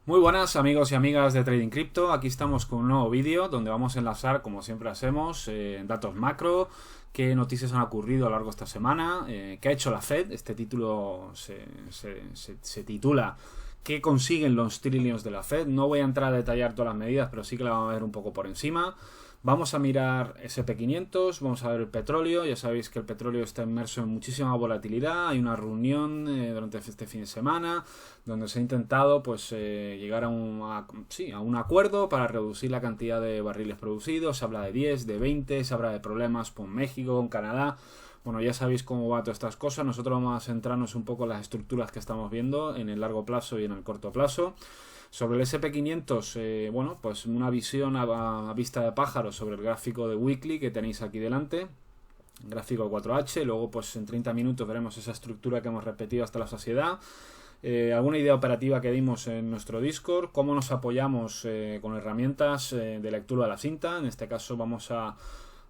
Muy buenas amigos y amigas de Trading Crypto, aquí estamos con un nuevo vídeo donde vamos a enlazar, como siempre hacemos, datos macro, qué noticias han ocurrido a lo largo de esta semana, qué ha hecho la Fed. Este título se titula ¿qué consiguen los trillions de la Fed? No voy a entrar a detallar todas las medidas, pero sí que la vamos a ver un poco por encima. Vamos a mirar S&P 500, vamos a ver el petróleo. Ya sabéis que el petróleo está inmerso en muchísima volatilidad. Hay una reunión durante este fin de semana donde se ha intentado llegar a un acuerdo para reducir la cantidad de barriles producidos. Se habla de 10, de 20, se habla de problemas con México, con Canadá. Bueno, ya sabéis cómo va todas estas cosas. Nosotros vamos a centrarnos un poco en las estructuras que estamos viendo en el largo plazo y en el corto plazo. Sobre el S&P 500, pues una visión a vista de pájaro sobre el gráfico de Weekly que tenéis aquí delante, gráfico 4H. Luego pues en 30 minutos veremos esa estructura que hemos repetido hasta la saciedad. Alguna idea operativa que dimos en nuestro Discord, cómo nos apoyamos con herramientas de lectura de la cinta. En este caso vamos a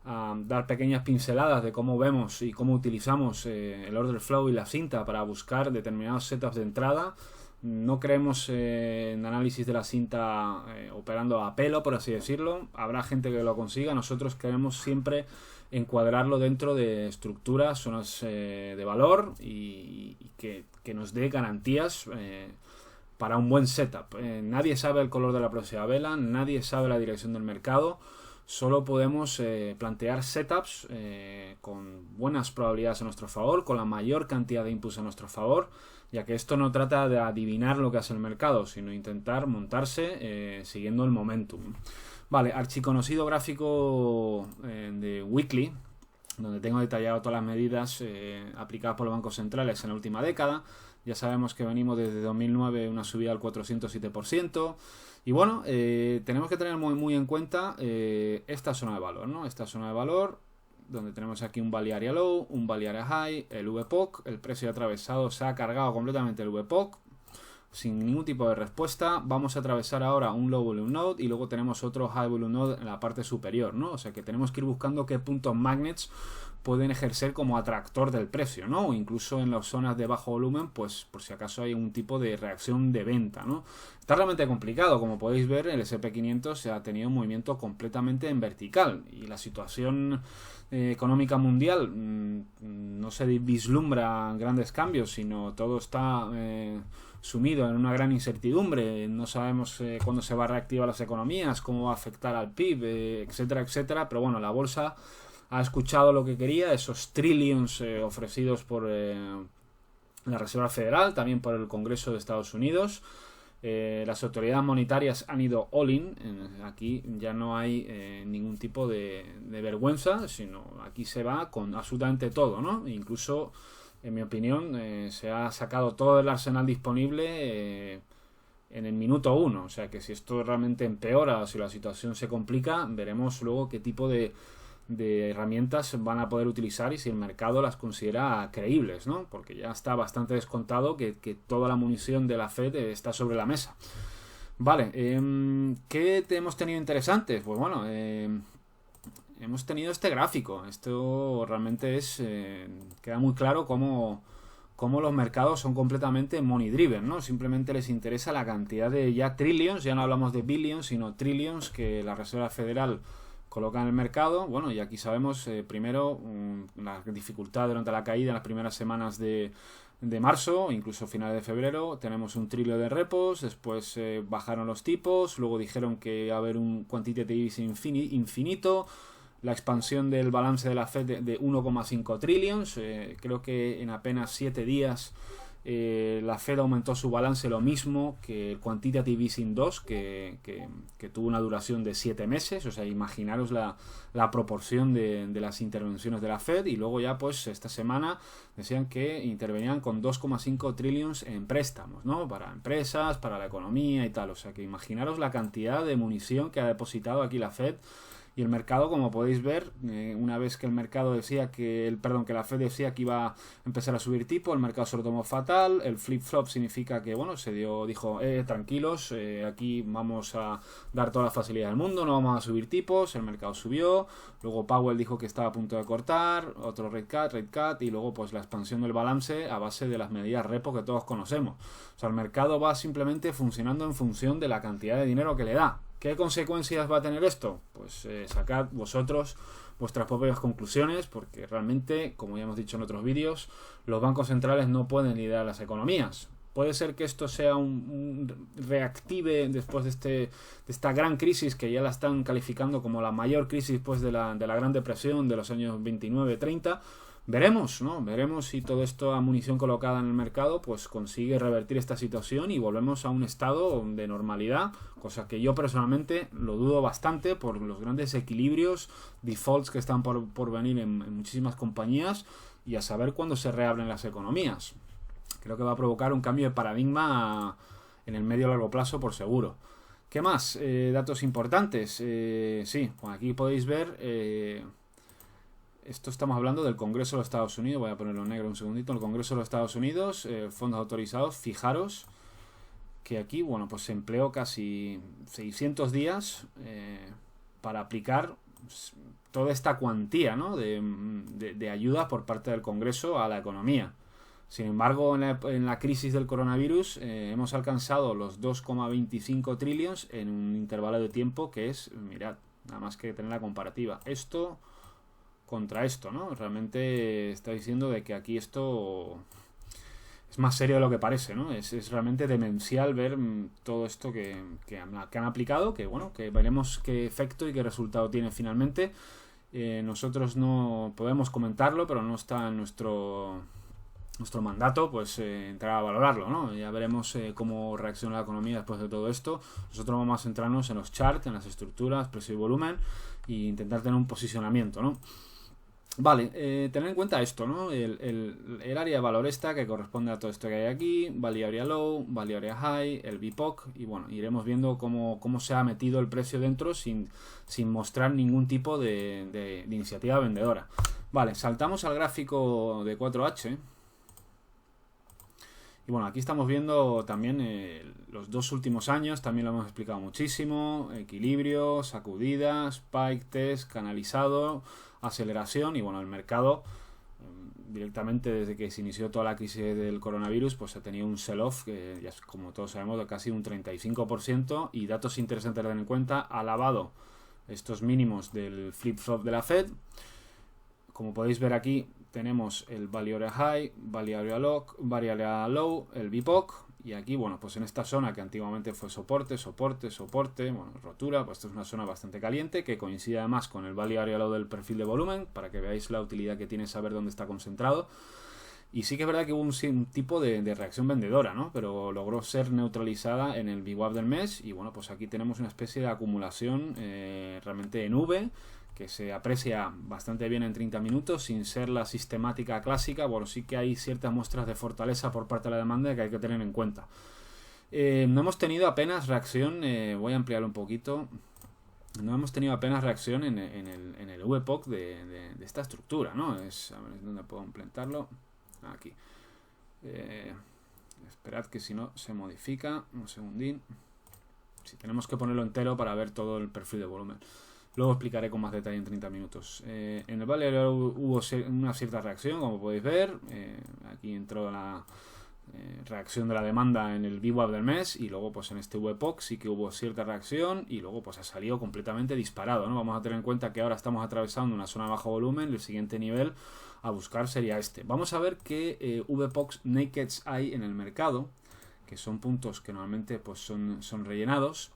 dar pequeñas pinceladas de cómo vemos y cómo utilizamos el order flow y la cinta para buscar determinados setups de entrada. No creemos en análisis de la cinta operando a pelo, por así decirlo. Habrá gente que lo consiga. Nosotros queremos siempre encuadrarlo dentro de estructuras, zonas de valor y que nos dé garantías para un buen setup. Nadie sabe el color de la próxima vela, nadie sabe la dirección del mercado. Solo podemos plantear setups con buenas probabilidades a nuestro favor, con la mayor cantidad de inputs a nuestro favor, ya que esto no trata de adivinar lo que hace el mercado, sino intentar montarse siguiendo el momentum. Vale, archiconocido gráfico de Weekly, donde tengo detallado todas las medidas aplicadas por los bancos centrales en la última década. Ya sabemos que venimos desde 2009 una subida al 407%. Y bueno, tenemos que tener muy en cuenta esta zona de valor, ¿no? Esta zona de valor, donde tenemos aquí un Value Area Low, un Value Area High, el VPOC, el precio atravesado, se ha cargado completamente el VPOC, sin ningún tipo de respuesta. Vamos a atravesar ahora un Low Volume Node y luego tenemos otro High Volume Node en la parte superior, ¿no? O sea que tenemos que ir buscando qué puntos magnets pueden ejercer como atractor del precio, ¿no? O incluso en las zonas de bajo volumen, pues por si acaso hay un tipo de reacción de venta, ¿no? Está realmente complicado. Como podéis ver, el S&P 500 se ha tenido un movimiento completamente en vertical y la situación económica mundial no se vislumbra grandes cambios, sino todo está sumido en una gran incertidumbre. No sabemos cuándo se va a reactivar las economías, cómo va a afectar al PIB, etcétera, etcétera. Pero bueno, la bolsa ha escuchado lo que quería, esos trillions ofrecidos por la Reserva Federal, también por el Congreso de Estados Unidos. Las autoridades monetarias han ido all-in. Aquí ya no hay ningún tipo de vergüenza, sino aquí se va con absolutamente todo, ¿no? Incluso, en mi opinión, se ha sacado todo el arsenal disponible en el minuto 1. O sea que si esto realmente empeora o si la situación se complica, veremos luego qué tipo de herramientas van a poder utilizar y si el mercado las considera creíbles, ¿no? Porque ya está bastante descontado que toda la munición de la Fed está sobre la mesa. Vale, ¿qué hemos tenido interesantes? Pues bueno, hemos tenido este gráfico. Esto realmente queda muy claro cómo los mercados son completamente money driven, ¿no? Simplemente les interesa la cantidad de ya trillions, ya no hablamos de billions, sino trillions que la Reserva Federal coloca en el mercado. Bueno, y aquí sabemos primero la dificultad durante la caída en las primeras semanas de marzo, incluso finales de febrero. Tenemos un trillo de repos, después bajaron los tipos, luego dijeron que iba a haber un quantitative easing infinito, la expansión del balance de la Fed de 1,5 trillions. Creo que en apenas 7 días la Fed aumentó su balance lo mismo que el Quantitative Easing 2, que tuvo una duración de 7 meses. O sea, imaginaros la proporción de las intervenciones de la Fed. Y luego ya pues esta semana decían que intervenían con 2,5 trillions en préstamos, ¿no? Para empresas, para la economía y tal. O sea que imaginaros la cantidad de munición que ha depositado aquí la Fed, Y el mercado, como podéis ver, una vez que el mercado decía que la Fed decía que iba a empezar a subir tipo, el mercado se lo tomó fatal. El flip-flop significa que, bueno, dijo, tranquilos, aquí vamos a dar toda la facilidad del mundo, no vamos a subir tipos. El mercado subió, luego Powell dijo que estaba a punto de cortar, otro rate cut, y luego pues la expansión del balance a base de las medidas repo que todos conocemos. O sea, el mercado va simplemente funcionando en función de la cantidad de dinero que le da. ¿Qué consecuencias va a tener esto? Pues sacad vosotros vuestras propias conclusiones, porque realmente, como ya hemos dicho en otros vídeos, los bancos centrales no pueden liderar las economías. Puede ser que esto sea un reactive después de esta gran crisis, que ya la están calificando como la mayor crisis después de la Gran Depresión de los años 29-30. Veremos, ¿no? Veremos si todo esto a munición colocada en el mercado pues consigue revertir esta situación y volvemos a un estado de normalidad, cosa que yo personalmente lo dudo bastante por los grandes equilibrios, defaults que están por venir en muchísimas compañías, y a saber cuándo se reabren las economías. Creo que va a provocar un cambio de paradigma en el medio y largo plazo por seguro. ¿Qué más? Datos importantes. Sí, pues aquí podéis ver... Esto estamos hablando del Congreso de los Estados Unidos. Voy a ponerlo en negro un segundito. El Congreso de los Estados Unidos, fondos autorizados. Fijaros que aquí, bueno, pues se empleó casi 600 días para aplicar toda esta cuantía, ¿no? de ayuda por parte del Congreso a la economía. Sin embargo, en la crisis del coronavirus hemos alcanzado los 2,25 trillones en un intervalo de tiempo que es, mirad, nada más que tener la comparativa. Esto contra esto, ¿no? Realmente está diciendo de que aquí esto es más serio de lo que parece, ¿no? Es realmente demencial ver todo esto que han aplicado, que bueno, que veremos qué efecto y qué resultado tiene finalmente. Nosotros no podemos comentarlo, pero no está en nuestro mandato, pues entrar a valorarlo, ¿no? Ya veremos cómo reacciona la economía después de todo esto. Nosotros vamos a centrarnos en los charts, en las estructuras, precio y volumen, e intentar tener un posicionamiento, ¿no? Vale, tener en cuenta esto, ¿no? El área de valor esta que corresponde a todo esto que hay aquí, value area low, value area high, el BIPOC, y bueno, iremos viendo cómo se ha metido el precio dentro sin mostrar ningún tipo de iniciativa vendedora. Vale, saltamos al gráfico de 4H. Y bueno, aquí estamos viendo también los dos últimos años, también lo hemos explicado muchísimo, equilibrio, sacudida, spike, test, canalizado, aceleración, y bueno, el mercado directamente desde que se inició toda la crisis del coronavirus pues ha tenido un sell-off que ya como todos sabemos de casi un 35%, y datos interesantes a tener en cuenta, ha lavado estos mínimos del flip-flop de la Fed. Como podéis ver aquí tenemos el value area high, value area low, el BIPOC, y aquí, bueno, pues en esta zona que antiguamente fue soporte, bueno, rotura, pues esto es una zona bastante caliente que coincide además con el value area low del perfil de volumen, para que veáis la utilidad que tiene saber dónde está concentrado. Y sí que es verdad que hubo un tipo de reacción vendedora, ¿no? Pero logró ser neutralizada en el VWAP del mes, y bueno, pues aquí tenemos una especie de acumulación realmente en V, que se aprecia bastante bien en 30 minutos, sin ser la sistemática clásica. Bueno, sí que hay ciertas muestras de fortaleza por parte de la demanda que hay que tener en cuenta. No hemos tenido apenas reacción, voy a ampliarlo un poquito, no hemos tenido apenas reacción en el VPOC de esta estructura, ¿no? A ver dónde puedo implementarlo. Aquí. Esperad que si no se modifica, un segundín. Si tenemos que ponerlo entero para ver todo el perfil de volumen. Luego explicaré con más detalle en 30 minutos. En el Value Area hubo una cierta reacción, como podéis ver. Aquí entró la reacción de la demanda en el VWAP del mes, y luego pues en este VPOC sí que hubo cierta reacción, y luego pues ha salido completamente disparado, ¿no? Vamos a tener en cuenta que ahora estamos atravesando una zona de bajo volumen. El siguiente nivel a buscar sería este. Vamos a ver qué VPOCs nakeds hay en el mercado, que son puntos que normalmente pues son rellenados.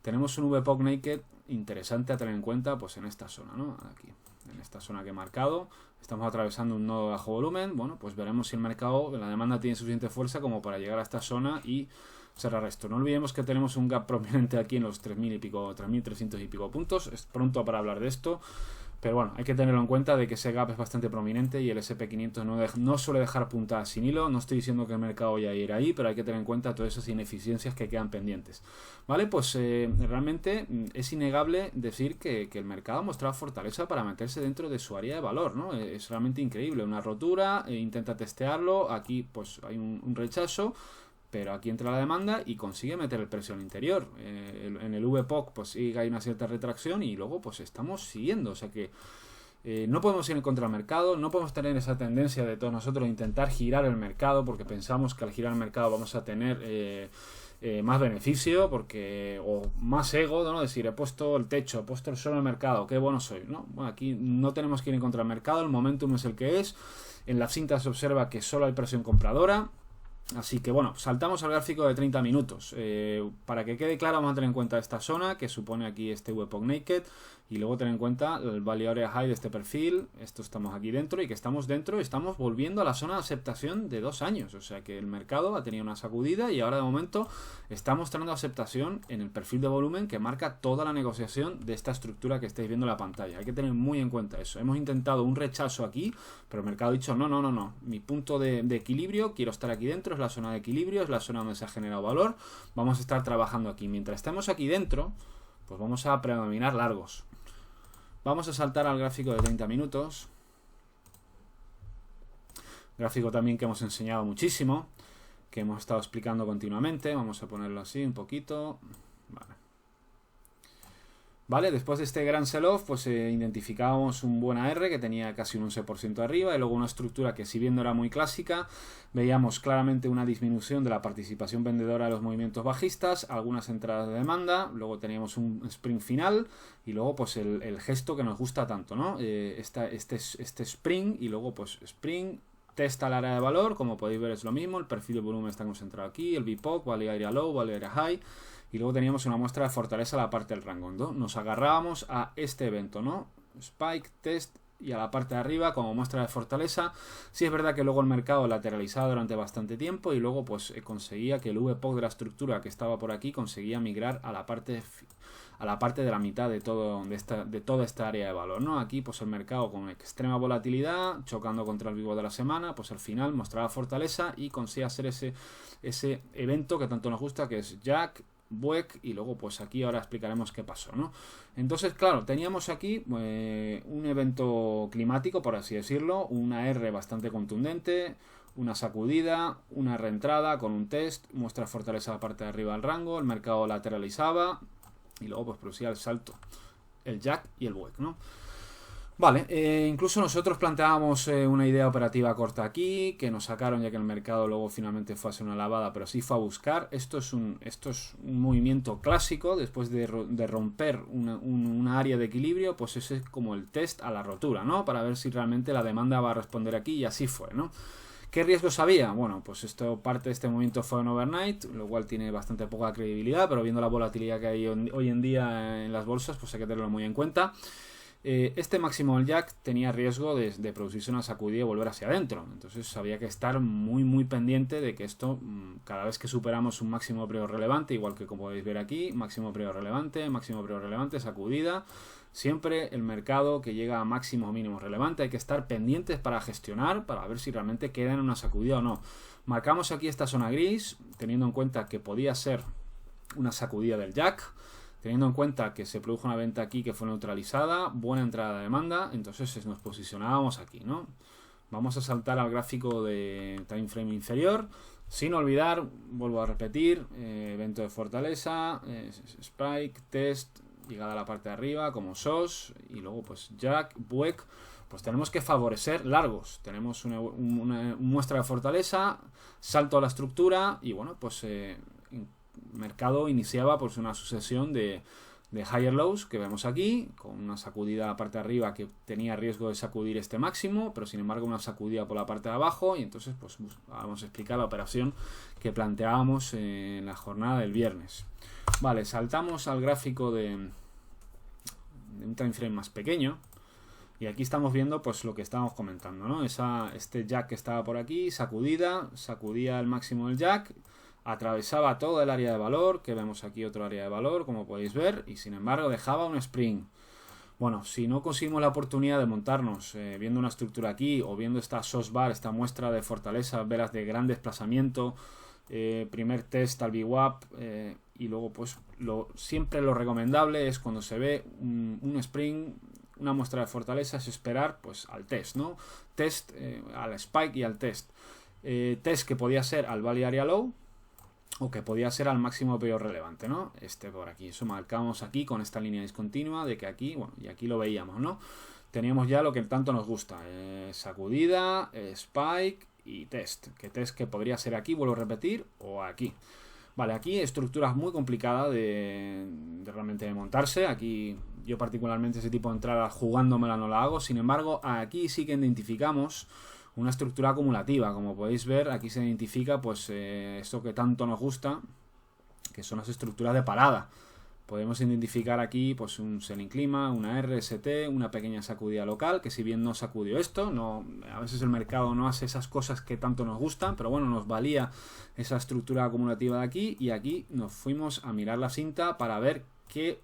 Tenemos un VPOC naked interesante a tener en cuenta pues en esta zona, ¿no? Aquí, en esta zona que he marcado, estamos atravesando un nodo de bajo volumen. Bueno, pues veremos si el mercado, la demanda tiene suficiente fuerza como para llegar a esta zona y cerrar esto. No olvidemos que tenemos un gap prominente aquí en los 3.000 y pico, 3.300 y pico puntos. Es pronto para hablar de esto, Pero bueno, hay que tenerlo en cuenta de que ese gap es bastante prominente y el SP500 no suele dejar puntadas sin hilo. No estoy diciendo que el mercado vaya a ir ahí, pero hay que tener en cuenta todas esas ineficiencias que quedan pendientes. ¿Vale? Pues realmente es innegable decir que el mercado ha mostrado fortaleza para meterse dentro de su área de valor, ¿no? Es realmente increíble. Una rotura, intenta testearlo, aquí pues hay un rechazo, pero aquí entra la demanda y consigue meter el precio al interior. En el VPOC pues sí hay una cierta retracción y luego pues estamos siguiendo. O sea que no podemos ir en contra del mercado, no podemos tener esa tendencia de todos nosotros de intentar girar el mercado porque pensamos que al girar el mercado vamos a tener más beneficio o más ego, ¿no? Decir, he puesto el techo, he puesto el suelo en el mercado, qué bueno soy, ¿no? Bueno, aquí no tenemos que ir en contra del mercado, el momentum es el que es. En la cinta se observa que solo hay presión compradora. Así que bueno, saltamos al gráfico de 30 minutos. Para que quede claro, vamos a tener en cuenta esta zona que supone aquí este VPOC Naked y luego tener en cuenta el Value Area High de este perfil. Esto estamos aquí dentro y que estamos dentro y estamos volviendo a la zona de aceptación de 2 años. O sea que el mercado ha tenido una sacudida y ahora de momento está mostrando aceptación en el perfil de volumen que marca toda la negociación de esta estructura que estáis viendo en la pantalla. Hay que tener muy en cuenta eso. Hemos intentado un rechazo aquí, pero el mercado ha dicho no. Mi punto de equilibrio, quiero estar aquí dentro, es la zona de equilibrio, es la zona donde se ha generado valor. Vamos a estar trabajando aquí. Mientras estemos aquí dentro, pues vamos a predominar largos. Vamos a saltar al gráfico de 30 minutos. Gráfico también que hemos enseñado muchísimo, que hemos estado explicando continuamente. Vamos a ponerlo así un poquito. Vale, después de este gran sell-off, pues identificábamos un buen AR que tenía casi un 11% arriba y luego una estructura que, si bien no era muy clásica, veíamos claramente una disminución de la participación vendedora de los movimientos bajistas, algunas entradas de demanda, luego teníamos un sprint final y luego pues el gesto que nos gusta tanto, ¿no? Este sprint y luego pues sprint, testa al área de valor, como podéis ver es lo mismo, el perfil de volumen está concentrado aquí, el VPOC, Value Area Low, Value Area High. Y luego teníamos una muestra de fortaleza a la parte del rango, ¿no? Nos agarrábamos a este evento, ¿no? Spike, test y a la parte de arriba como muestra de fortaleza. Sí es verdad que luego el mercado lateralizaba durante bastante tiempo y luego pues conseguía que el VPOC de la estructura que estaba por aquí conseguía migrar a la parte de la mitad de toda esta área de valor, ¿no? Aquí pues el mercado con extrema volatilidad, chocando contra el vivo de la semana, pues al final mostraba fortaleza y conseguía hacer ese evento que tanto nos gusta, que es Jack, Buek, y luego pues aquí ahora explicaremos qué pasó, ¿no? Entonces, claro, teníamos aquí un evento climático, por así decirlo, una R bastante contundente, una sacudida, una reentrada con un test, muestra fortaleza a la parte de arriba del rango, el mercado lateralizaba y luego pues producía el salto, el Jack y el Buek, ¿no? Vale, incluso nosotros planteábamos una idea operativa corta aquí, que nos sacaron ya que el mercado luego finalmente fue a hacer una lavada, pero sí fue a buscar. Esto es un movimiento clásico, después de romper una área de equilibrio, pues ese es como el test a la rotura, ¿no? Para ver si realmente la demanda va a responder aquí, y así fue, ¿no? ¿Qué riesgos había? Bueno, pues parte de este movimiento fue en overnight, lo cual tiene bastante poca credibilidad, pero viendo la volatilidad que hay hoy en día en las bolsas, pues hay que tenerlo muy en cuenta. Este máximo del Jack tenía riesgo de producirse una sacudida y volver hacia adentro. Entonces había que estar muy pendiente de que esto, cada vez que superamos un máximo periodo relevante, igual que como podéis ver aquí, máximo periodo relevante, sacudida. Siempre el mercado que llega a máximos o mínimos relevantes hay que estar pendientes para gestionar, para ver si realmente queda en una sacudida o no. Marcamos aquí esta zona gris, teniendo en cuenta que podía ser una sacudida del Jack. Teniendo en cuenta que se produjo una venta aquí que fue neutralizada, buena entrada de demanda, entonces nos posicionábamos aquí, ¿no? Vamos a saltar al gráfico de time frame inferior, sin olvidar, vuelvo a repetir, evento de fortaleza, spike, test, llegada a la parte de arriba como SOS, y luego pues Jack, Buek, pues tenemos que favorecer largos. Tenemos una muestra de fortaleza, salto a la estructura y bueno, pues mercado iniciaba pues una sucesión de higher lows que vemos aquí, con una sacudida a la parte de arriba que tenía riesgo de sacudir este máximo, pero sin embargo una sacudida por la parte de abajo, y entonces pues vamos a explicar la operación que planteábamos en la jornada del viernes. Vale, saltamos al gráfico de un time frame más pequeño. Y aquí estamos viendo pues lo que estábamos comentando, ¿no? Este Jack que estaba por aquí, sacudía el máximo del Jack, atravesaba todo el área de valor, que vemos aquí otro área de valor, como podéis ver, y sin embargo dejaba un sprint. Bueno, si no conseguimos la oportunidad de montarnos viendo una estructura aquí o viendo esta SOS bar, esta muestra de fortaleza, velas de gran desplazamiento, primer test al VWAP, y luego pues siempre lo recomendable es cuando se ve un spring, una muestra de fortaleza, es esperar pues al test, ¿no? Test al spike y al test. Test que podía ser al value area low o que podía ser al máximo periodo relevante, ¿no? Por aquí, eso marcamos aquí con esta línea discontinua de que aquí, bueno, y aquí lo veíamos, ¿no? Teníamos ya lo que tanto nos gusta, sacudida, spike y test, que podría ser aquí, vuelvo a repetir, o aquí. Vale, aquí estructuras muy complicadas de realmente montarse. Aquí yo particularmente ese tipo de entrada jugándomela no la hago. Sin embargo, aquí sí que identificamos una estructura acumulativa. Como podéis ver, aquí se identifica pues esto que tanto nos gusta, que son las estructuras de parada. Podemos identificar aquí pues un selling clima, una RST, una pequeña sacudida local, que si bien no sacudió esto, a veces el mercado no hace esas cosas que tanto nos gustan, pero bueno, nos valía esa estructura acumulativa de aquí, y aquí nos fuimos a mirar la cinta para ver qué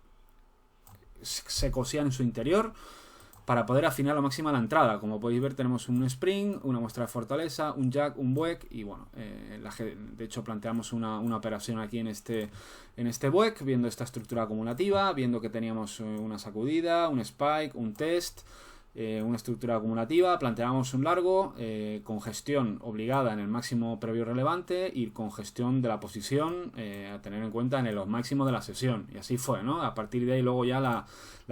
se cosía en su interior, para poder afinar lo máximo la entrada. Como podéis ver, tenemos un spring, una muestra de fortaleza, un jack, un buec, y bueno, de hecho planteamos una operación aquí en este buec, viendo esta estructura acumulativa, viendo que teníamos una sacudida, un spike, un test, una estructura acumulativa, planteábamos un largo con gestión obligada en el máximo previo relevante y con gestión de la posición a tener en cuenta en los máximos de la sesión, y así fue, ¿no? A partir de ahí luego ya la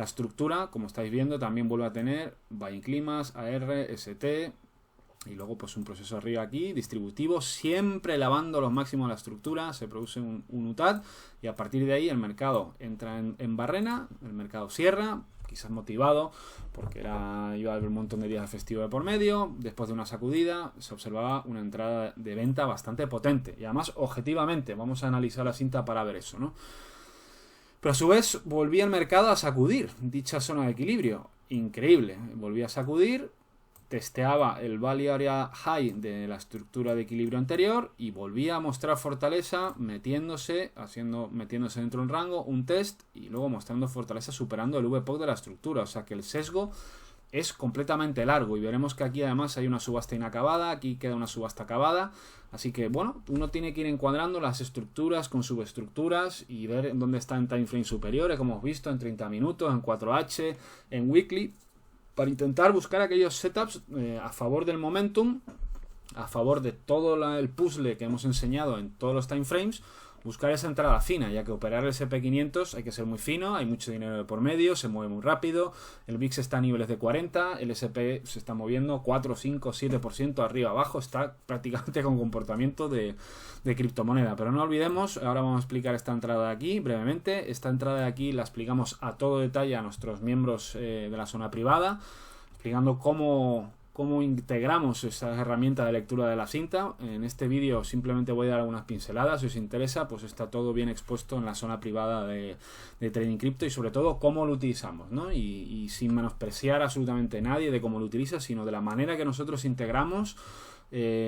estructura, como estáis viendo, también vuelve a tener buy-in climas, AR, ST, y luego pues un proceso arriba aquí, distributivo, siempre elevando los máximos de la estructura, se produce un UTAD, y a partir de ahí el mercado entra en barrena, el mercado cierra, quizás motivado porque iba a haber un montón de días de festivo de por medio. Después de una sacudida se observaba una entrada de venta bastante potente, y además objetivamente vamos a analizar la cinta para ver eso, ¿no? Pero a su vez volvía el mercado a sacudir dicha zona de equilibrio, increíble, volvía a sacudir, testeaba el value area high de la estructura de equilibrio anterior y volvía a mostrar fortaleza metiéndose dentro de un rango, un test, y luego mostrando fortaleza superando el VPOC de la estructura. O sea que el sesgo es completamente largo, y veremos que aquí además hay una subasta inacabada, aquí queda una subasta acabada. Así que bueno, uno tiene que ir encuadrando las estructuras con subestructuras y ver dónde está en time frame superiores, como hemos visto, en 30 minutos, en 4H, en weekly, para intentar buscar aquellos setups a favor del momentum, a favor de todo el puzzle que hemos enseñado en todos los time frames, buscar esa entrada fina, ya que operar el SP500 hay que ser muy fino, hay mucho dinero de por medio, se mueve muy rápido, el VIX está a niveles de 40, el SP se está moviendo 4, 5, 7% arriba abajo, está prácticamente con comportamiento de criptomoneda. Pero no olvidemos, ahora vamos a explicar esta entrada de aquí brevemente. Esta entrada de aquí la explicamos a todo detalle a nuestros miembros de la zona privada, explicando cómo integramos esas herramientas de lectura de la cinta. En este vídeo simplemente voy a dar algunas pinceladas. Si os interesa, pues está todo bien expuesto en la zona privada de Trading Crypto, y sobre todo cómo lo utilizamos, ¿no? Y sin menospreciar absolutamente a nadie de cómo lo utiliza, sino de la manera que nosotros integramos,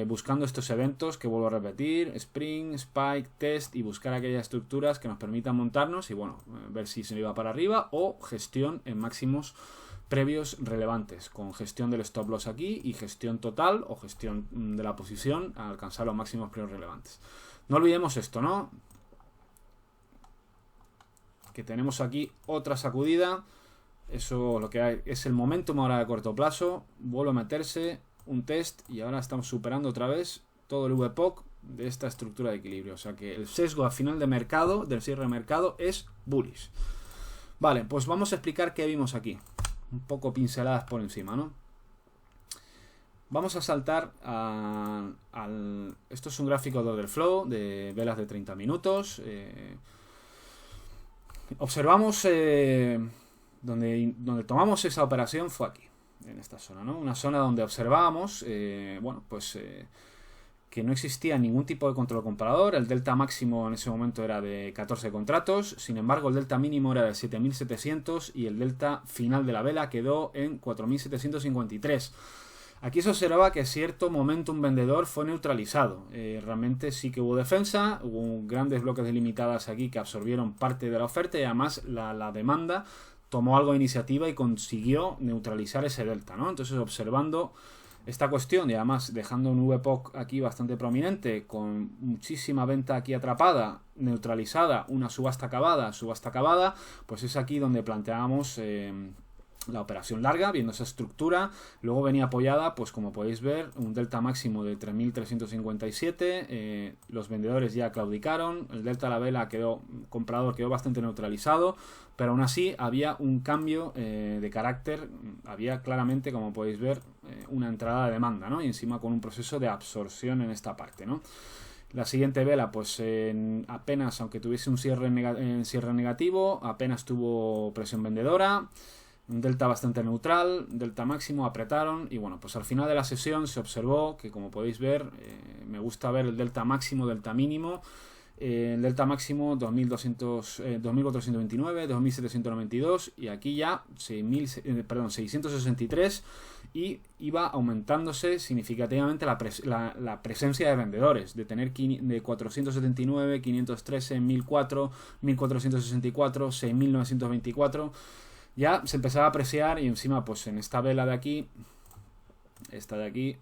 buscando estos eventos que vuelvo a repetir: Spring, Spike, Test, y buscar aquellas estructuras que nos permitan montarnos y bueno, ver si se iba para arriba, o gestión en máximos previos relevantes, con gestión del stop loss aquí y gestión total o gestión de la posición a alcanzar los máximos previos relevantes. No olvidemos esto, ¿no? Que tenemos aquí otra sacudida. Eso lo que hay es el momentum ahora de corto plazo. Vuelve a meterse un test y ahora estamos superando otra vez todo el VPOC de esta estructura de equilibrio. O sea que el sesgo al final de mercado, del cierre de mercado, es bullish. Vale, pues vamos a explicar qué vimos aquí. Un poco pinceladas por encima, ¿no? Vamos a saltar esto es un gráfico de order flow de velas de 30 minutos. Observamos donde tomamos esa operación fue aquí, en esta zona, ¿no? Una zona donde observábamos, bueno, pues que no existía ningún tipo de control comparador. El delta máximo en ese momento era de 14 contratos, sin embargo el delta mínimo era de 7.700 y el delta final de la vela quedó en 4.753. Aquí se observa que cierto momentum vendedor fue neutralizado. Realmente sí que hubo defensa, hubo grandes bloques delimitadas aquí que absorbieron parte de la oferta, y además la demanda tomó algo de iniciativa y consiguió neutralizar ese delta, ¿no? Entonces, observando esta cuestión y además dejando un VPOC aquí bastante prominente, con muchísima venta aquí atrapada, neutralizada, una subasta acabada, pues es aquí donde planteamos la operación larga, viendo esa estructura. Luego venía apoyada, pues como podéis ver, un delta máximo de 3.357, los vendedores ya claudicaron, el delta de la vela comprador quedó bastante neutralizado, pero aún así había un cambio de carácter, había claramente, como podéis ver, una entrada de demanda, ¿no? Y encima con un proceso de absorción en esta parte, ¿no? La siguiente vela, pues apenas, aunque tuviese un cierre negativo, apenas tuvo presión vendedora, un delta bastante neutral, delta máximo, apretaron y bueno, pues al final de la sesión se observó que, como podéis ver, me gusta ver el delta máximo, delta mínimo, el delta máximo 2.429, 2.792 y aquí ya 663 y iba aumentándose significativamente la presencia de vendedores, de tener de 479, 513, 1.004, 1.464, 6.924. Ya se empezaba a apreciar y encima pues en esta vela de aquí, esta de aquí,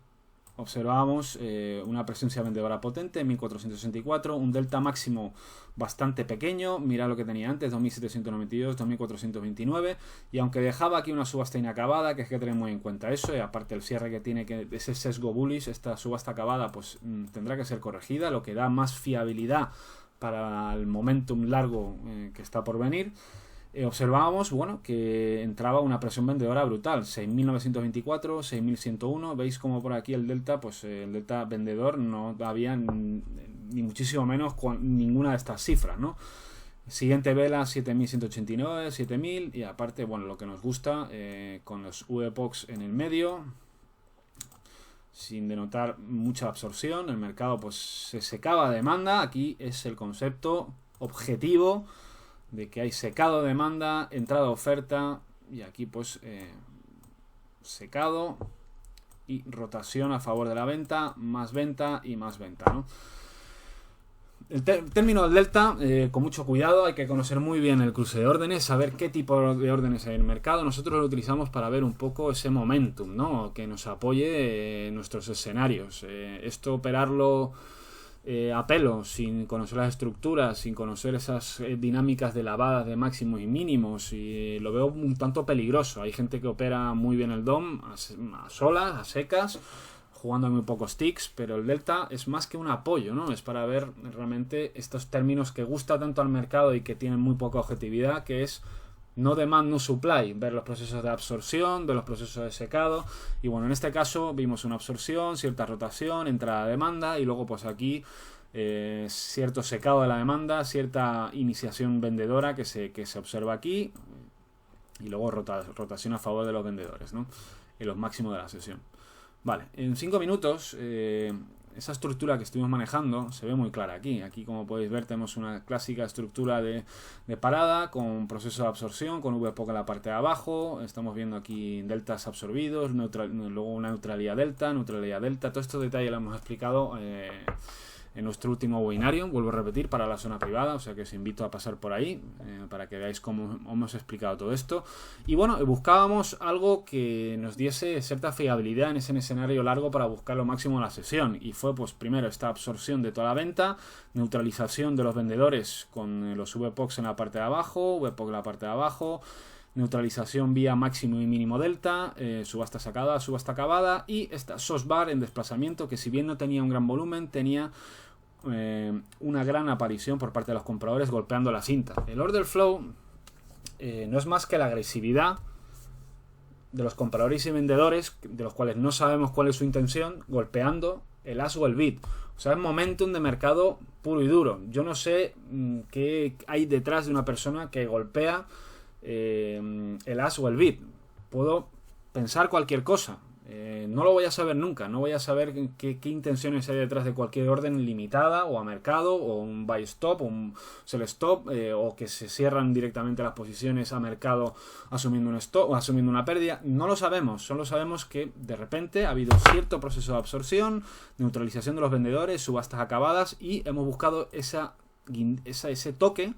observábamos una presencia vendedora potente, 1464, un delta máximo bastante pequeño, mira lo que tenía antes, 2792, 2429, y aunque dejaba aquí una subasta inacabada, que es que tener muy en cuenta eso, y aparte el cierre que tiene, que ese sesgo bullish, esta subasta acabada, pues tendrá que ser corregida, lo que da más fiabilidad para el momentum largo que está por venir. Observábamos, bueno, que entraba una presión vendedora brutal, 6.924, 6.101, veis como por aquí el delta, pues el delta vendedor no había ni muchísimo menos ninguna de estas cifras, ¿no? Siguiente vela, 7.189, 7.000 y aparte, bueno, lo que nos gusta, con los VPOCs en el medio, sin denotar mucha absorción, el mercado pues se secaba demanda, aquí es el concepto objetivo de que hay secado de demanda, entrada oferta y aquí pues secado y rotación a favor de la venta y más venta, ¿no? El término del delta, con mucho cuidado, hay que conocer muy bien el cruce de órdenes, saber qué tipo de órdenes hay en el mercado. Nosotros lo utilizamos para ver un poco ese momentum, ¿no? Que nos apoye nuestros escenarios. Esto operarlo a pelo, sin conocer las estructuras, sin conocer esas dinámicas de lavadas de máximos y mínimos, y lo veo un tanto peligroso. Hay gente que opera muy bien el DOM a solas, a secas, jugando muy pocos ticks, pero el delta es más que un apoyo, ¿no? Es para ver realmente estos términos que gusta tanto al mercado y que tienen muy poca objetividad, que es no demand, no supply, ver los procesos de absorción, ver los procesos de secado, y bueno, en este caso vimos una absorción, cierta rotación, entrada de demanda, y luego pues aquí cierto secado de la demanda, cierta iniciación vendedora que se observa aquí, y luego rotación a favor de los vendedores, ¿no? En los máximos de la sesión. Vale, en 5 minutos esa estructura que estuvimos manejando se ve muy clara aquí. Aquí, como podéis ver, tenemos una clásica estructura de parada con proceso de absorción, con VPOC en la parte de abajo. Estamos viendo aquí deltas absorbidos, luego una neutralidad delta. Todos estos detalles lo hemos explicado en nuestro último webinario, vuelvo a repetir, para la zona privada, o sea que os invito a pasar por ahí para que veáis cómo hemos explicado todo esto. Y bueno, buscábamos algo que nos diese cierta fiabilidad en ese escenario largo para buscar lo máximo en la sesión, y fue pues primero esta absorción de toda la venta, neutralización de los vendedores con los VPOCs en la parte de abajo, VPOC en la parte de abajo, neutralización vía máximo y mínimo delta, subasta sacada, subasta acabada, y esta SOSBAR en desplazamiento, que si bien no tenía un gran volumen, tenía una gran aparición por parte de los compradores golpeando la cinta. El order flow no es más que la agresividad de los compradores y vendedores, de los cuales no sabemos cuál es su intención, golpeando el as o el bid. O sea, es momentum de mercado puro y duro. Yo no sé qué hay detrás de una persona que golpea el as o el bid. Puedo pensar cualquier cosa, no lo voy a saber nunca, no voy a saber qué intenciones hay detrás de cualquier orden limitada o a mercado, o un buy stop o un sell stop, o que se cierran directamente las posiciones a mercado asumiendo un stop o asumiendo una pérdida. No lo sabemos, solo sabemos que de repente ha habido cierto proceso de absorción, neutralización de los vendedores, subastas acabadas, y hemos buscado ese toque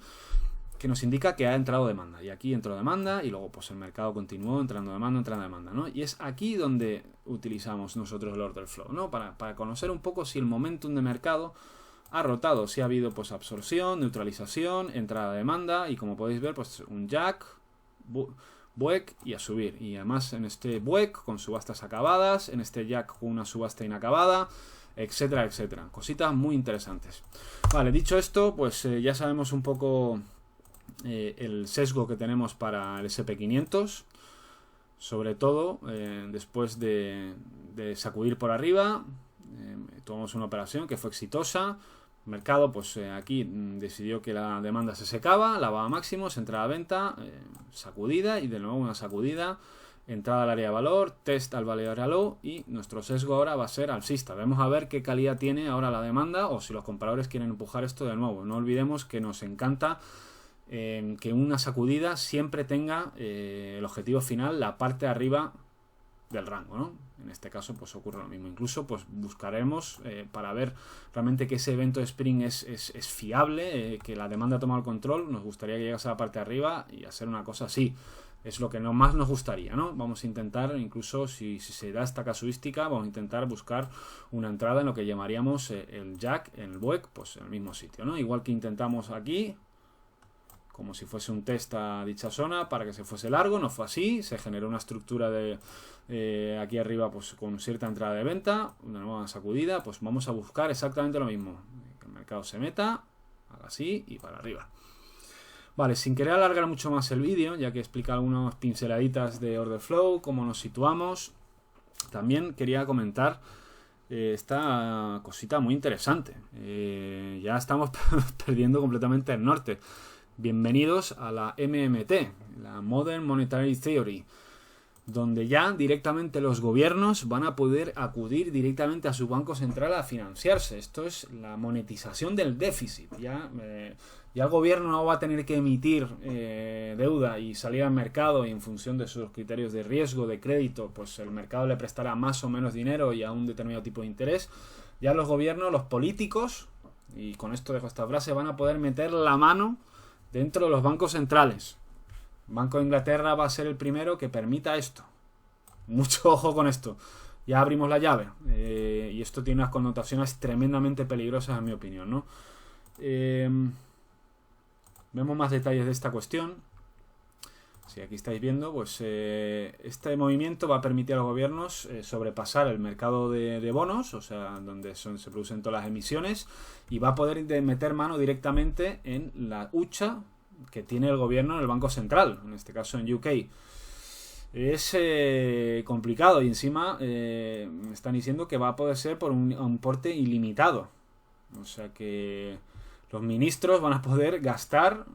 que nos indica que ha entrado demanda. Y aquí entró demanda y luego pues el mercado continuó entrando demanda, ¿no? Y es aquí donde utilizamos nosotros el order flow, ¿no? Para conocer un poco si el momentum de mercado ha rotado, si ha habido pues absorción, neutralización, entrada de demanda y como podéis ver pues un jack, buec y a subir. Y además en este buec con subastas acabadas, en este jack con una subasta inacabada, etcétera, etcétera. Cositas muy interesantes. Vale, dicho esto, pues ya sabemos un poco el sesgo que tenemos para el SP500. Sobre todo, después de sacudir por arriba, tomamos una operación que fue exitosa. El mercado, pues aquí decidió que la demanda se secaba, lavaba máximos, entrada a venta, sacudida y de nuevo una sacudida. Entrada al área de valor, test al valor low y nuestro sesgo ahora va a ser alcista. Vamos a ver qué calidad tiene ahora la demanda o si los compradores quieren empujar esto de nuevo. No olvidemos que nos encanta que una sacudida siempre tenga el objetivo final, la parte de arriba del rango, ¿no? En este caso pues ocurre lo mismo. Incluso pues buscaremos para ver realmente que ese evento de Spring es fiable, que la demanda ha tomado el control. Nos gustaría que llegase a la parte de arriba y hacer una cosa así. Es lo que más nos gustaría, ¿no? Vamos a intentar, incluso si se da esta casuística, vamos a intentar buscar una entrada en lo que llamaríamos el jack, en el buec, pues en el mismo sitio, ¿no? Igual que intentamos aquí, como si fuese un test a dicha zona para que se fuese largo, no fue así, se generó una estructura de aquí arriba pues con cierta entrada de venta, una nueva sacudida, pues vamos a buscar exactamente lo mismo, que el mercado se meta, haga así y para arriba. Vale, sin querer alargar mucho más el vídeo, ya que explica algunas pinceladitas de order flow, cómo nos situamos, también quería comentar esta cosita muy interesante. Ya estamos perdiendo completamente el norte. Bienvenidos a la MMT, la Modern Monetary Theory, donde ya directamente los gobiernos van a poder acudir directamente a su banco central a financiarse. Esto es la monetización del déficit. Ya el gobierno no va a tener que emitir deuda y salir al mercado y en función de sus criterios de riesgo, de crédito, pues el mercado le prestará más o menos dinero y a un determinado tipo de interés. Ya los gobiernos, los políticos, y con esto dejo esta frase, van a poder meter la mano dentro de los bancos centrales. El Banco de Inglaterra va a ser el primero que permita esto. Mucho ojo con esto. Ya abrimos la llave. Y esto tiene unas connotaciones tremendamente peligrosas en mi opinión, ¿no? Vemos más detalles de esta cuestión. Si aquí estáis viendo, pues este movimiento va a permitir a los gobiernos sobrepasar el mercado de bonos, o sea, donde se producen todas las emisiones, y va a poder meter mano directamente en la hucha que tiene el gobierno en el Banco Central, en este caso en UK. Es complicado y encima me están diciendo que va a poder ser por un porte ilimitado. O sea que los ministros van a poder gastar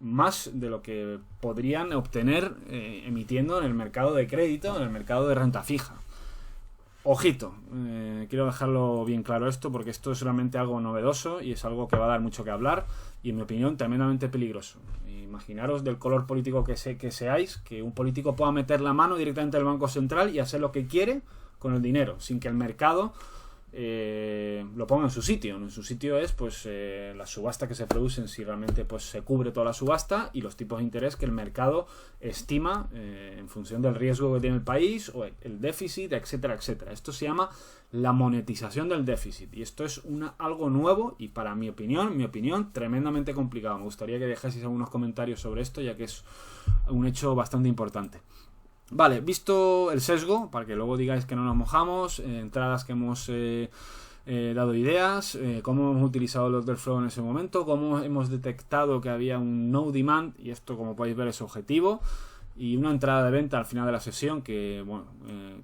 más de lo que podrían obtener emitiendo en el mercado de crédito, en el mercado de renta fija. Ojito, quiero dejarlo bien claro esto porque esto es realmente algo novedoso y es algo que va a dar mucho que hablar y en mi opinión tremendamente peligroso. Imaginaros del color político que seáis, que un político pueda meter la mano directamente al Banco Central y hacer lo que quiere con el dinero, sin que el mercado lo ponga en su sitio. En su sitio es pues la subasta que se producen, si realmente pues se cubre toda la subasta, y los tipos de interés que el mercado estima en función del riesgo que tiene el país o el déficit, etcétera, etcétera. Esto se llama la monetización del déficit y esto es algo nuevo y para mi opinión tremendamente complicado. Me gustaría que dejaseis algunos comentarios sobre esto, ya que es un hecho bastante importante. Vale, visto el sesgo, para que luego digáis que no nos mojamos, entradas que hemos dado ideas, cómo hemos utilizado el order flow en ese momento, cómo hemos detectado que había un no demand, y esto como podéis ver es objetivo, y una entrada de venta al final de la sesión que bueno,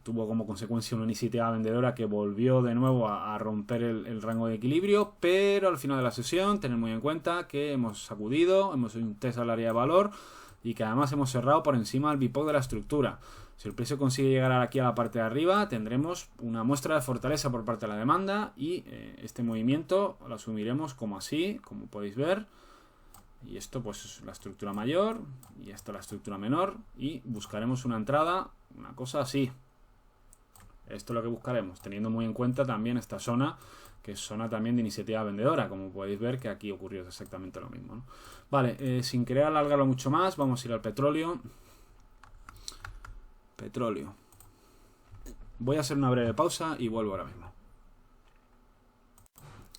tuvo como consecuencia una iniciativa vendedora que volvió de nuevo a romper el rango de equilibrio, pero al final de la sesión tened muy en cuenta que hemos sacudido, hemos hecho un test al área de valor, y que además hemos cerrado por encima del BIPOC de la estructura. Si el precio consigue llegar aquí a la parte de arriba, tendremos una muestra de fortaleza por parte de la demanda y este movimiento lo asumiremos como así, como podéis ver. Y esto pues es la estructura mayor y esto la estructura menor y buscaremos una entrada, una cosa así. Esto es lo que buscaremos, teniendo muy en cuenta también esta zona, que es zona también de iniciativa vendedora, como podéis ver que aquí ocurrió exactamente lo mismo, ¿no? Vale, sin querer alargarlo mucho más, vamos a ir al petróleo. Petróleo. Voy a hacer una breve pausa y vuelvo ahora mismo.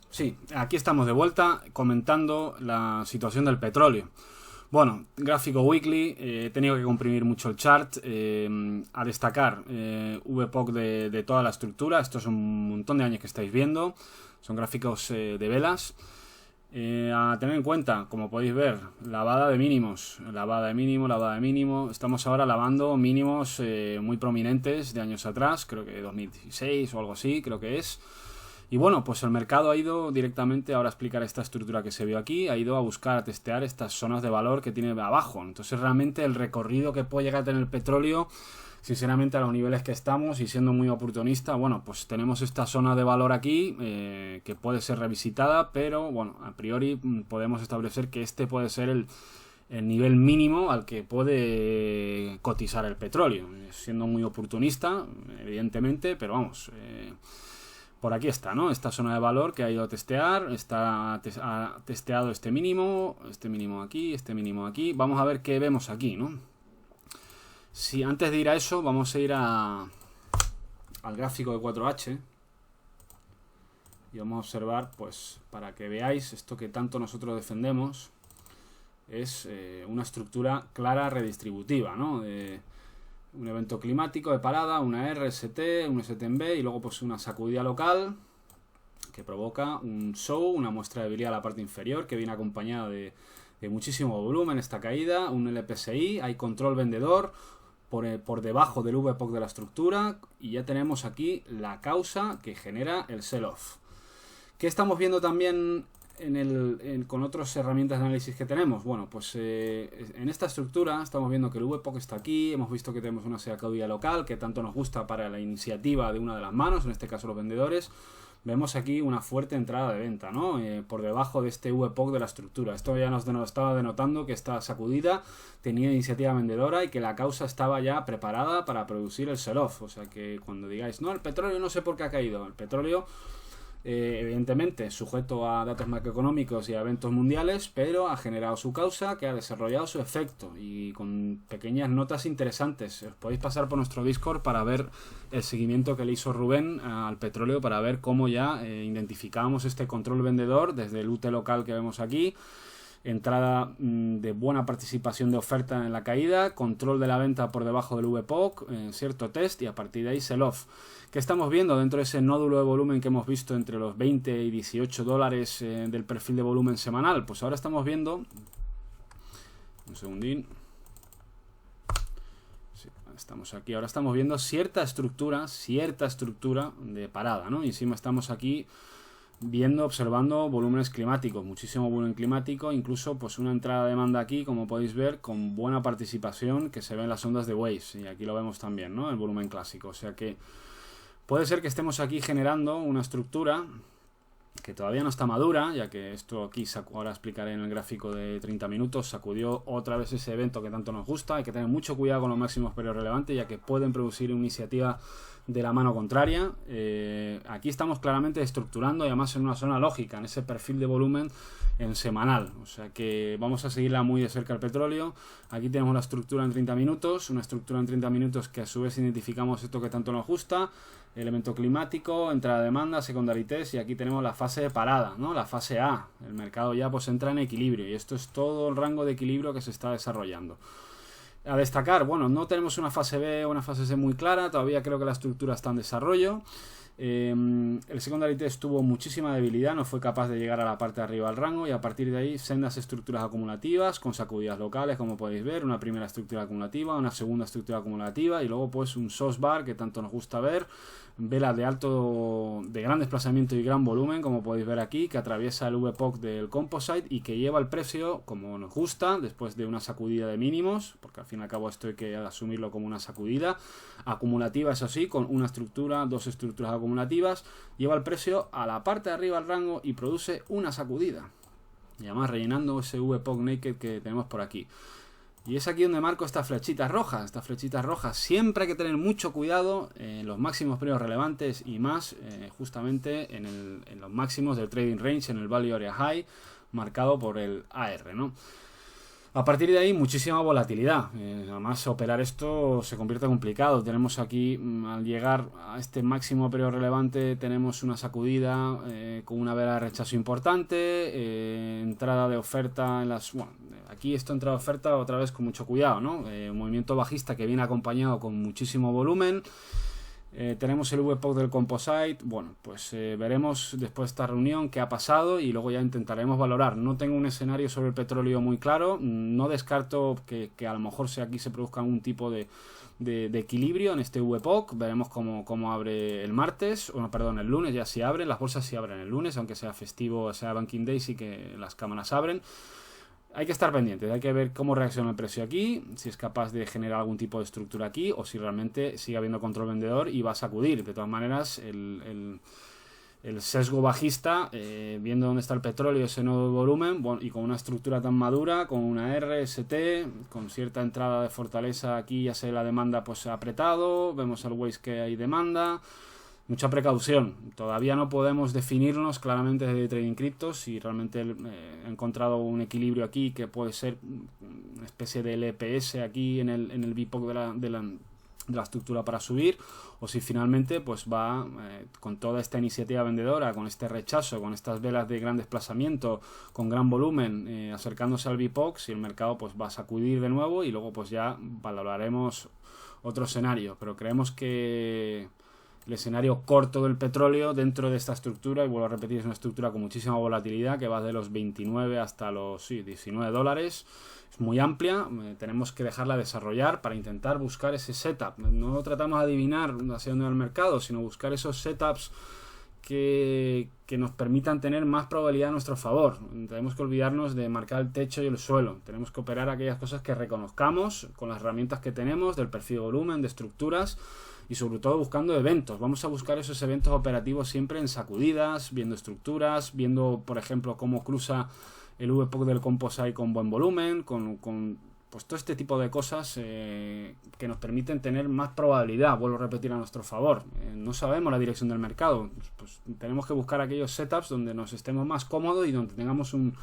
Sí, aquí estamos de vuelta comentando la situación del petróleo. Bueno, gráfico weekly, he tenido que comprimir mucho el chart, a destacar VPOC de toda la estructura. Esto es un montón de años que estáis viendo, son gráficos de velas. A tener en cuenta, como podéis ver, lavada de mínimos, lavada de mínimo, lavada de mínimo. Estamos ahora lavando mínimos muy prominentes de años atrás, creo que 2016 o algo así, creo que es. Y bueno, pues el mercado ha ido directamente, ahora a explicar esta estructura que se vio aquí, ha ido a buscar, a testear estas zonas de valor que tiene abajo. Entonces realmente el recorrido que puede llegar a tener el petróleo, sinceramente a los niveles que estamos y siendo muy oportunista, bueno, pues tenemos esta zona de valor aquí que puede ser revisitada, pero bueno, a priori podemos establecer que este puede ser el nivel mínimo al que puede cotizar el petróleo, siendo muy oportunista, evidentemente, pero vamos... por aquí está, ¿no? Esta zona de valor que ha ido a testear, ha testeado este mínimo aquí, este mínimo aquí. Vamos a ver qué vemos aquí, ¿no? Si antes de ir a eso, vamos a ir al gráfico de 4H y vamos a observar, pues, para que veáis esto que tanto nosotros defendemos, es una estructura clara redistributiva, ¿no? Un evento climático de parada, una RST, un ST en B y luego pues una sacudida local que provoca un show, una muestra de debilidad a la parte inferior que viene acompañada de muchísimo volumen esta caída, un LPSI, hay control vendedor por debajo del VPOC de la estructura y ya tenemos aquí la causa que genera el sell-off. ¿Qué estamos viendo también con otras herramientas de análisis que tenemos? Bueno, pues en esta estructura estamos viendo que el VPOC está aquí, hemos visto que tenemos una sacudida local que tanto nos gusta para la iniciativa de una de las manos, en este caso los vendedores. Vemos aquí una fuerte entrada de venta, ¿no? Por debajo de este VPOC de la estructura. Esto ya nos estaba denotando que esta sacudida tenía iniciativa vendedora y que la causa estaba ya preparada para producir el sell-off. O sea que cuando digáis, no, el petróleo no sé por qué ha caído, el petróleo... evidentemente sujeto a datos macroeconómicos y a eventos mundiales, pero ha generado su causa, que ha desarrollado su efecto y con pequeñas notas interesantes. Os podéis pasar por nuestro Discord para ver el seguimiento que le hizo Rubén al petróleo, para ver cómo ya identificábamos este control vendedor desde el UT local que vemos aquí. Entrada de buena participación de oferta en la caída, control de la venta por debajo del VPOC, cierto test y a partir de ahí sell-off. ¿Qué estamos viendo dentro de ese nódulo de volumen que hemos visto entre los 20 y 18 dólares del perfil de volumen semanal? Pues ahora estamos viendo... Un segundín. Sí, estamos aquí. Ahora estamos viendo cierta estructura de parada, ¿no? Y encima estamos aquí... observando volúmenes climáticos, muchísimo volumen climático, incluso pues una entrada de demanda aquí, como podéis ver, con buena participación que se ve en las ondas de Waves, y aquí lo vemos también, ¿no? El volumen clásico, o sea que puede ser que estemos aquí generando una estructura que todavía no está madura, ya que esto aquí, ahora explicaré en el gráfico de 30 minutos, sacudió otra vez ese evento que tanto nos gusta. Hay que tener mucho cuidado con los máximos periodos relevantes, ya que pueden producir una iniciativa de la mano contraria. Aquí estamos claramente estructurando y además en una zona lógica, en ese perfil de volumen en semanal, o sea que vamos a seguirla muy de cerca el petróleo. Aquí tenemos la estructura en 30 minutos, una estructura en 30 minutos que a su vez identificamos esto que tanto nos gusta, elemento climático, entrada de demanda, secondary test, y aquí tenemos la fase de parada, ¿no? La fase A. El mercado ya pues entra en equilibrio y esto es todo el rango de equilibrio que se está desarrollando. A destacar, bueno, no tenemos una fase B o una fase C muy clara, todavía creo que la estructura está en desarrollo. El secondary test tuvo muchísima debilidad, no fue capaz de llegar a la parte de arriba del rango, y a partir de ahí sendas estructuras acumulativas con sacudidas locales, como podéis ver, una primera estructura acumulativa, una segunda estructura acumulativa y luego pues un SOS bar que tanto nos gusta ver, velas de gran desplazamiento y gran volumen, como podéis ver aquí, que atraviesa el VPOC del composite y que lleva el precio como nos gusta después de una sacudida de mínimos, porque al fin y al cabo esto hay que asumirlo como una sacudida acumulativa, eso sí, con una estructura, dos estructuras acumulativas, lleva el precio a la parte de arriba del rango y produce una sacudida, y además rellenando ese VPOC naked que tenemos por aquí. Y es aquí donde marco estas flechitas rojas. Estas flechitas rojas siempre hay que tener mucho cuidado en los máximos precios relevantes y más justamente en los máximos del trading range, en el value area high, marcado por el AR, ¿no? A partir de ahí, muchísima volatilidad. Además, operar esto se convierte complicado. Tenemos aquí, al llegar a este máximo periodo relevante, tenemos una sacudida con una vela de rechazo importante, entrada de oferta en las... Bueno, aquí esto entrada de oferta otra vez con mucho cuidado, ¿no? Un movimiento bajista que viene acompañado con muchísimo volumen. Tenemos el VPOC del Composite. Bueno, pues veremos después de esta reunión qué ha pasado y luego ya intentaremos valorar. No tengo un escenario sobre el petróleo muy claro. No descarto que a lo mejor aquí se produzca algún tipo de equilibrio en este VPOC. Veremos cómo abre el martes, o no, perdón, el lunes ya sí abren. Las bolsas sí abren el lunes, aunque sea festivo, sea Banking Day, sí que las cámaras abren. Hay que estar pendientes, hay que ver cómo reacciona el precio aquí, si es capaz de generar algún tipo de estructura aquí o si realmente sigue habiendo control vendedor y va a sacudir. De todas maneras, el sesgo bajista, viendo dónde está el petróleo, ese nodo de volumen, bueno, y con una estructura tan madura, con una RST, con cierta entrada de fortaleza aquí, ya sé la demanda pues apretado, vemos el Waze que hay demanda. Mucha precaución, todavía no podemos definirnos claramente desde Trading Crypto si realmente he encontrado un equilibrio aquí que puede ser una especie de LPS aquí en el VPOC de la estructura para subir, o si finalmente pues va con toda esta iniciativa vendedora, con este rechazo, con estas velas de gran desplazamiento, con gran volumen, acercándose al VPOC, si el mercado pues va a sacudir de nuevo y luego pues ya valoraremos otro escenario, pero creemos que el escenario corto del petróleo dentro de esta estructura, y vuelvo a repetir, es una estructura con muchísima volatilidad que va de los 29 hasta los $19. Es muy amplia, tenemos que dejarla desarrollar para intentar buscar ese setup. No tratamos de adivinar hacia dónde va el mercado, sino buscar esos setups que nos permitan tener más probabilidad a nuestro favor. Tenemos que olvidarnos de marcar el techo y el suelo. Tenemos que operar aquellas cosas que reconozcamos con las herramientas que tenemos, del perfil de volumen, de estructuras, y sobre todo buscando eventos. Vamos a buscar esos eventos operativos siempre en sacudidas, viendo estructuras, viendo por ejemplo cómo cruza el VPOC del Composite con buen volumen, con pues todo este tipo de cosas que nos permiten tener más probabilidad, vuelvo a repetir, a nuestro favor. No sabemos la dirección del mercado, pues tenemos que buscar aquellos setups donde nos estemos más cómodos y donde tengamos un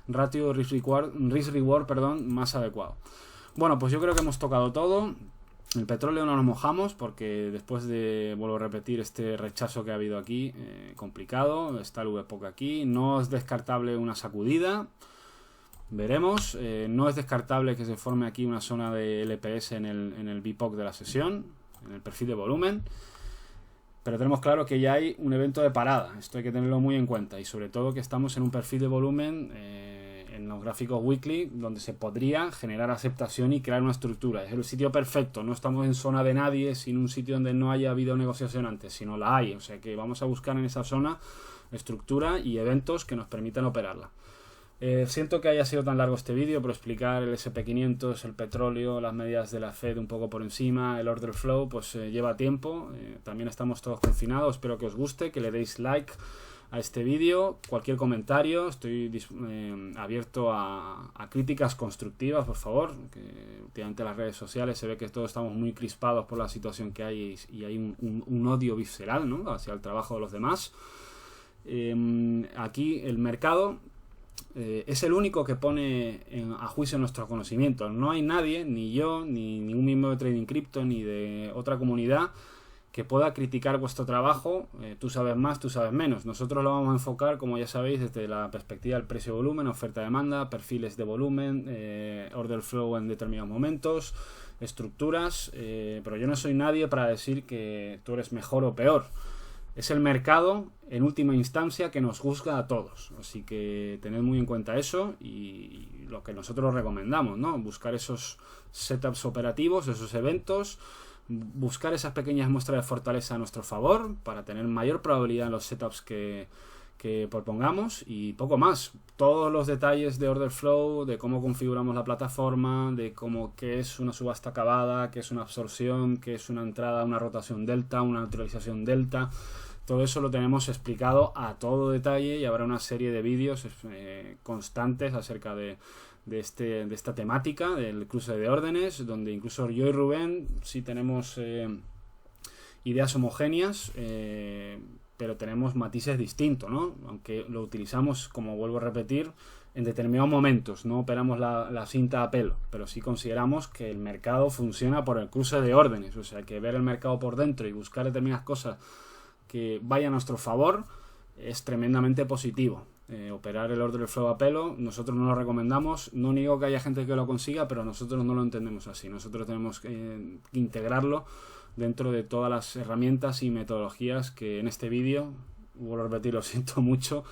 ratio risk-reward más adecuado. Bueno, pues yo creo que hemos tocado todo. El petróleo no nos mojamos porque después de, vuelvo a repetir, este rechazo que ha habido aquí, complicado, está el VPOC aquí, no es descartable una sacudida, veremos, no es descartable que se forme aquí una zona de LPS en el VPOC de la sesión, en el perfil de volumen, pero tenemos claro que ya hay un evento de parada, esto hay que tenerlo muy en cuenta, y sobre todo que estamos en un perfil de volumen en los gráficos weekly donde se podría generar aceptación y crear una estructura. Es el sitio perfecto, no estamos en zona de nadie, sin un sitio donde no haya habido negociación antes, sino la hay, o sea que vamos a buscar en esa zona estructura y eventos que nos permitan operarla. Siento que haya sido tan largo este vídeo, pero explicar el SP500, el petróleo, las medidas de la Fed un poco por encima, el order flow, pues lleva tiempo. También estamos todos confinados, espero que os guste, que le deis like a este vídeo, cualquier comentario, estoy abierto a críticas constructivas, por favor, que últimamente en las redes sociales se ve que todos estamos muy crispados por la situación que hay y hay un odio visceral, ¿no?, hacia el trabajo de los demás. Aquí el mercado es el único que pone a juicio nuestros conocimientos. No hay nadie, ni yo, ni ningún miembro de Trading Crypto, ni de otra comunidad que pueda criticar vuestro trabajo. Tú sabes más, tú sabes menos. Nosotros lo vamos a enfocar, como ya sabéis, desde la perspectiva del precio-volumen, oferta-demanda, perfiles de volumen, order flow en determinados momentos, estructuras, pero yo no soy nadie para decir que tú eres mejor o peor. Es el mercado, en última instancia, que nos juzga a todos. Así que tened muy en cuenta eso y lo que nosotros recomendamos, ¿no? Buscar esos setups operativos, esos eventos, buscar esas pequeñas muestras de fortaleza a nuestro favor para tener mayor probabilidad en los setups que propongamos y poco más. Todos los detalles de order flow, de cómo configuramos la plataforma, de qué es una subasta acabada, qué es una absorción, qué es una entrada, una rotación delta, una neutralización delta. Todo eso lo tenemos explicado a todo detalle y habrá una serie de vídeos constantes acerca de de esta temática del cruce de órdenes, donde incluso yo y Rubén sí tenemos ideas homogéneas, pero tenemos matices distintos, ¿no? Aunque lo utilizamos, como vuelvo a repetir, en determinados momentos, no operamos la cinta a pelo, pero sí consideramos que el mercado funciona por el cruce de órdenes, o sea que ver el mercado por dentro y buscar determinadas cosas que vayan a nuestro favor es tremendamente positivo. Operar el order flow a pelo, nosotros no lo recomendamos, no niego que haya gente que lo consiga, pero nosotros no lo entendemos así, nosotros tenemos que integrarlo dentro de todas las herramientas y metodologías que en este vídeo, vuelvo a repetir, lo siento mucho,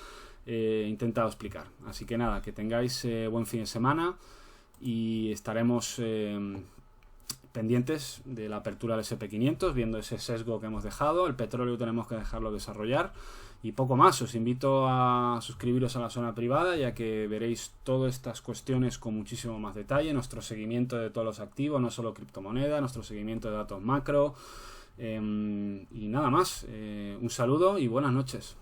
he intentado explicar. Así que nada, que tengáis buen fin de semana y estaremos pendientes de la apertura del SP500, viendo ese sesgo que hemos dejado. El petróleo tenemos que dejarlo desarrollar y poco más. Os invito a suscribiros a la zona privada, ya que veréis todas estas cuestiones con muchísimo más detalle, nuestro seguimiento de todos los activos, no solo criptomonedas, nuestro seguimiento de datos macro y nada más. Un saludo y buenas noches.